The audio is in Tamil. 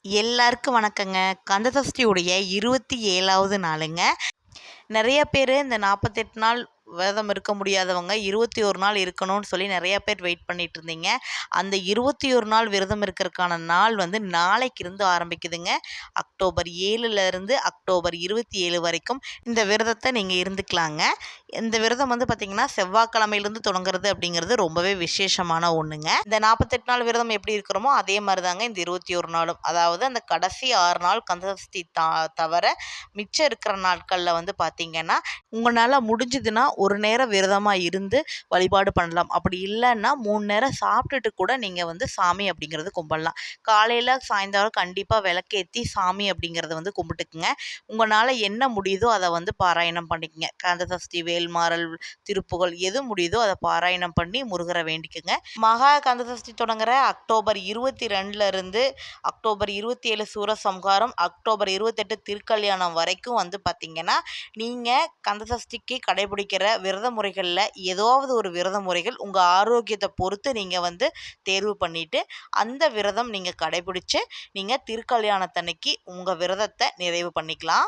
எல்லாருக்கும் வணக்கங்க. கந்தசஷ்டியுடைய 27வது நாளுங்க. நிறைய பேர் இந்த 48 நாள் விரதம் இருக்க முடியாதவங்க 21 நாள் இருக்கணும்னு சொல்லி நிறைய பேர் வெயிட் பண்ணிட்டு இருந்தீங்க. அந்த 21 நாள் விரதம் இருக்கிறதுக்கான நாள் வந்து நாளைக்கு இருந்து ஆரம்பிக்குதுங்க. அக்டோபர் 7ல இருந்து அக்டோபர் 27 வரைக்கும் இந்த விரதத்தை நீங்கள் இருந்துக்கலாங்க. இந்த விரதம் வந்து பார்த்திங்கன்னா செவ்வாய்க்கிழமையிலேருந்து தொடங்குறது அப்படிங்கிறது ரொம்பவே விசேஷமான ஒன்றுங்க. இந்த 48 நாள் விரதம் எப்படி இருக்கிறோமோ அதே மாதிரி தாங்க இந்த 21 நாளும். அதாவது அந்த கடைசி 6 நாள் கந்தசஷ்டி தவிர மிச்சம் இருக்கிற நாட்களில் வந்து பார்த்திங்கன்னா உங்களால் முடிஞ்சதுன்னா ஒரு நேரம் விரதமாக இருந்து வழிபாடு பண்ணலாம். அப்படி இல்லைன்னா 3 நேரம் சாப்பிட்டுட்டு கூட நீங்கள் வந்து சாமி அப்படிங்கிறது கும்பிடலாம். காலையில் சாயந்தரம் கண்டிப்பாக விளக்கேற்றி சாமி அப்படிங்கிறத வந்து கும்பிட்டுக்குங்க. உங்களால் என்ன முடியுதோ அதை வந்து பாராயணம் பண்ணிக்கங்க. கந்தசஷ்டி, வேல்மாறல், திருப்புகழ் எது முடியுதோ அதை பாராயணம் பண்ணி முருகரை வேண்டிக்குங்க. மகா கந்தசஷ்டி தொடங்குற அக்டோபர் 22ல இருந்து அக்டோபர் 27 சூரசம்ஹாரம், அக்டோபர் 28 திருக்கல்யாணம் வரைக்கும் வந்து பார்த்திங்கன்னா நீங்கள் கந்தசஷ்டிக்கு கடைபிடிக்கிற விரத முறைகளில் ஏதாவது ஒரு விரத முறைகள் உங்கள் ஆரோக்கியத்தை பொறுத்து நீங்கள் வந்து தேர்வு பண்ணிவிட்டு அந்த விரதம் நீங்கள் கடைபிடிச்சு நீங்கள் திருக்கல்யாணத்தன்னைக்கு உங்கள் விரதத்தை நிறைவு பண்ணிக்கலாம்.